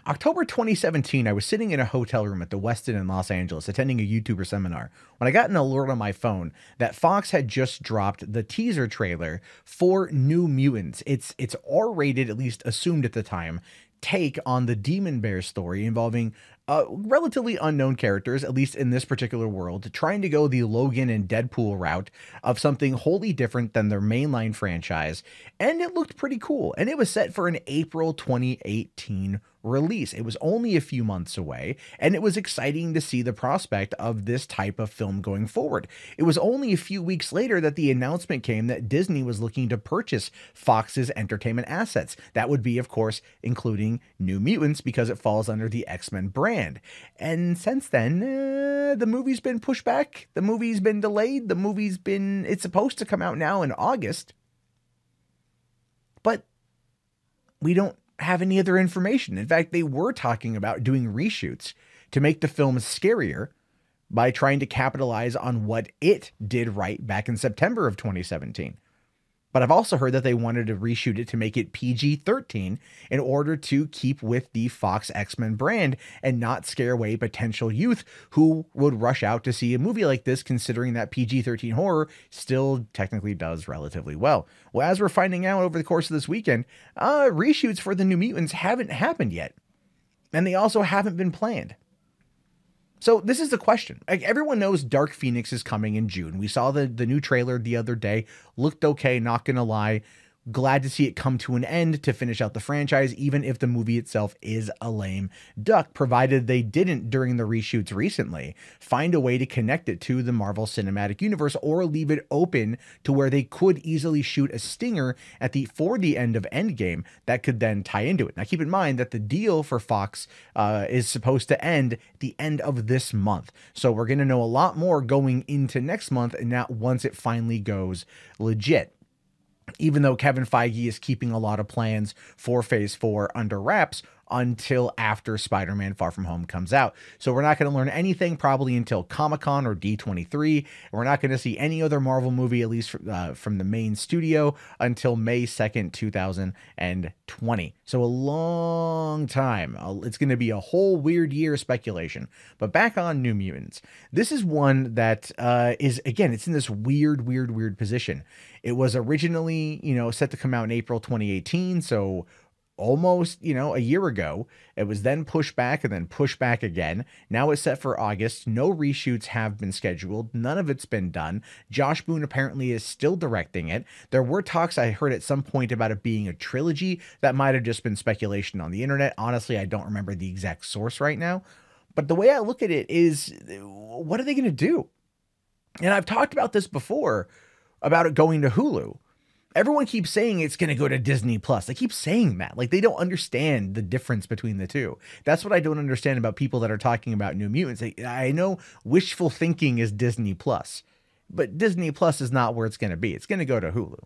October 2017, I was sitting in a hotel room at the Westin in Los Angeles attending a YouTuber seminar when I got an alert on my phone that Fox had just dropped the teaser trailer for New Mutants. It's R-rated, at least assumed at the time, take on the Demon Bear story involving relatively unknown characters, at least in this particular world, trying to go the Logan and Deadpool route of something wholly different than their mainline franchise. And it looked pretty cool. And it was set for an April 2018 release. It was only a few months away, and it was exciting to see the prospect of this type of film going forward. It was only a few weeks later that the announcement came that Disney was looking to purchase Fox's entertainment assets. That would be, of course, including New Mutants, because it falls under the X-Men brand. And since then, the movie's been pushed back. The movie's been delayed. It's supposed to come out now in August, but we don't have any other information. In fact, they were talking about doing reshoots to make the film scarier by trying to capitalize on what it did right back in September of 2017. But I've also heard that they wanted to reshoot it to make it PG-13 in order to keep with the Fox X-Men brand and not scare away potential youth who would rush out to see a movie like this, considering that PG-13 horror still technically does relatively well. Well, as we're finding out over the course of this weekend, reshoots for the New Mutants haven't happened yet. And they also haven't been planned. So this is the question. Like, everyone knows Dark Phoenix is coming in June. We saw the new trailer the other day. Looked okay, not gonna lie. Glad to see it come to an end to finish out the franchise, even if the movie itself is a lame duck, provided they didn't, during the reshoots recently, find a way to connect it to the Marvel Cinematic Universe or leave it open to where they could easily shoot a stinger for the end of Endgame that could then tie into it. Now, keep in mind that the deal for Fox is supposed to end the end of this month. So we're going to know a lot more going into next month, and now once it finally goes legit. Even though Kevin Feige is keeping a lot of plans for Phase 4 under wraps until after Spider-Man Far From Home comes out. So we're not going to learn anything probably until Comic-Con or D23. And we're not going to see any other Marvel movie, at least from the main studio, until May 2nd, 2020. So a long time. It's going to be a whole weird year of speculation. But back on New Mutants. This is one that is, again, it's in this weird position. It was originally, set to come out in April 2018. So almost, a year ago. It was then pushed back and then pushed back again. Now it's set for August. No reshoots have been scheduled. None of it's been done. Josh Boone apparently is still directing it. There were talks I heard at some point about it being a trilogy. That might have just been speculation on the internet. Honestly, I don't remember the exact source right now. But the way I look at it is, what are they going to do? And I've talked about this before, about it going to Hulu. Everyone keeps saying it's going to go to Disney Plus. They keep saying that. Like, they don't understand the difference between the two. That's what I don't understand about people that are talking about New Mutants. I know wishful thinking is Disney Plus, but Disney Plus is not where it's going to be. It's going to go to Hulu.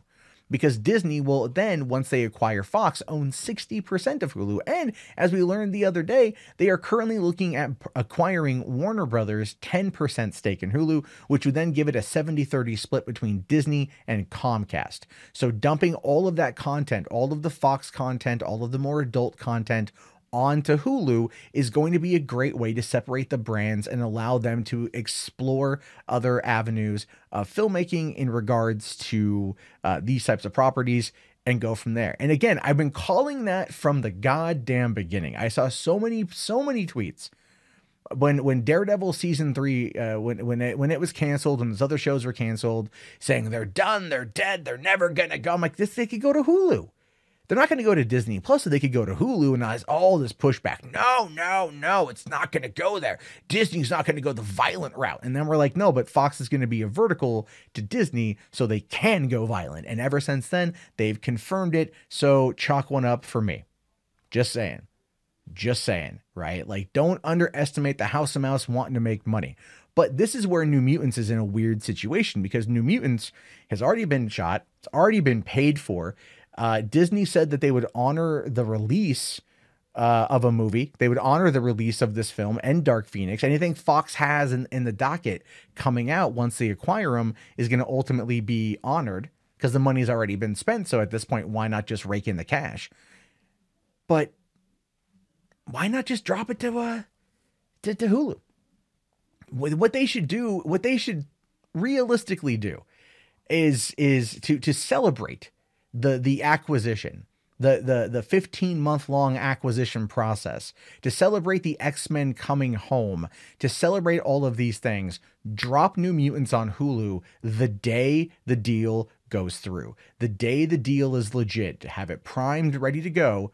Because Disney will then, once they acquire Fox, own 60% of Hulu. And as we learned the other day, they are currently looking at acquiring Warner Brothers' 10% stake in Hulu, which would then give it a 70-30 split between Disney and Comcast. So dumping all of that content, all of the Fox content, all of the more adult content onto Hulu is going to be a great way to separate the brands and allow them to explore other avenues of filmmaking in regards to these types of properties and go from there. And again, I've been calling that from the goddamn beginning. I saw so many tweets when Daredevil season 3, when it was canceled and those other shows were canceled, saying they're done, they're dead, they're never gonna go. I'm like, they could go to Hulu. They're not going to go to Disney Plus, so they could go to Hulu, and there's all this pushback. No, it's not going to go there. Disney's not going to go the violent route. And then we're like, no, but Fox is going to be a vertical to Disney, so they can go violent. And ever since then, they've confirmed it, so chalk one up for me. Just saying, right? Like, don't underestimate the House of Mouse wanting to make money. But this is where New Mutants is in a weird situation, because New Mutants has already been shot. It's already been paid for. Disney said that they would honor the release of a movie. They would honor the release of this film and Dark Phoenix. Anything Fox has in the docket coming out once they acquire them is going to ultimately be honored, because the money's already been spent. So at this point, why not just rake in the cash? But why not just drop it to Hulu? What they should do, what they should realistically do, is to celebrate the acquisition, the 15-month long acquisition process, to celebrate the X-Men coming home, to celebrate all of these things. Drop New Mutants on Hulu the day the deal goes through, the day the deal is legit, to have it primed, ready to go,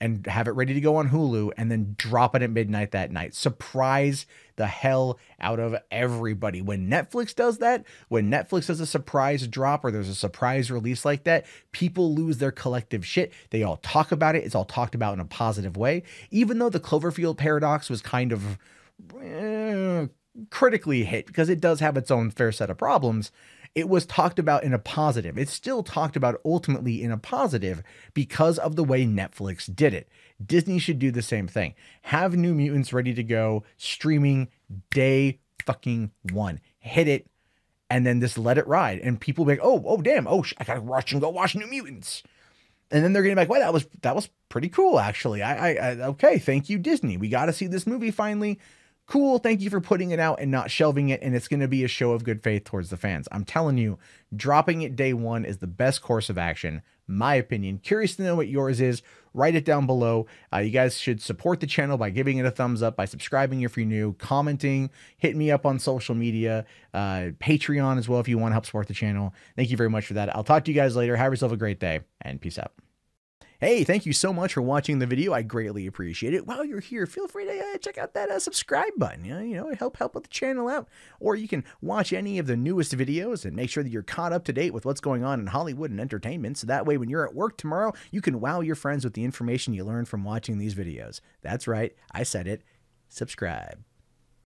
and have it ready to go on Hulu, and then drop it at midnight that night. Surprise the hell out of everybody. When Netflix does that, when Netflix does a surprise drop or there's a surprise release like that, people lose their collective shit. They all talk about it. It's all talked about in a positive way. Even though the Cloverfield paradox was kind of critically hit, because it does have its own fair set of problems, it was talked about in a positive. It's still talked about ultimately in a positive because of the way Netflix did it. Disney should do the same thing. Have New Mutants ready to go, streaming day fucking one. Hit it, and then just let it ride. And people be like, oh, damn, I gotta rush and go watch New Mutants. And then they're gonna be like, well, that was pretty cool, actually. Okay, thank you, Disney. We got to see this movie finally. Cool, thank you for putting it out and not shelving it, and it's going to be a show of good faith towards the fans. I'm telling you, dropping it day one is the best course of action, my opinion. Curious to know what yours is. Write it down below. You guys should support the channel by giving it a thumbs up, by subscribing if you're new, commenting, hit me up on social media, Patreon as well if you want to help support the channel. Thank you very much for that. I'll talk to you guys later. Have yourself a great day, and peace out. Hey, thank you so much for watching the video. I greatly appreciate it. While you're here, feel free to check out that subscribe button. You know, help the channel out. Or you can watch any of the newest videos and make sure that you're caught up to date with what's going on in Hollywood and entertainment. So that way, when you're at work tomorrow, you can wow your friends with the information you learned from watching these videos. That's right. I said it. Subscribe.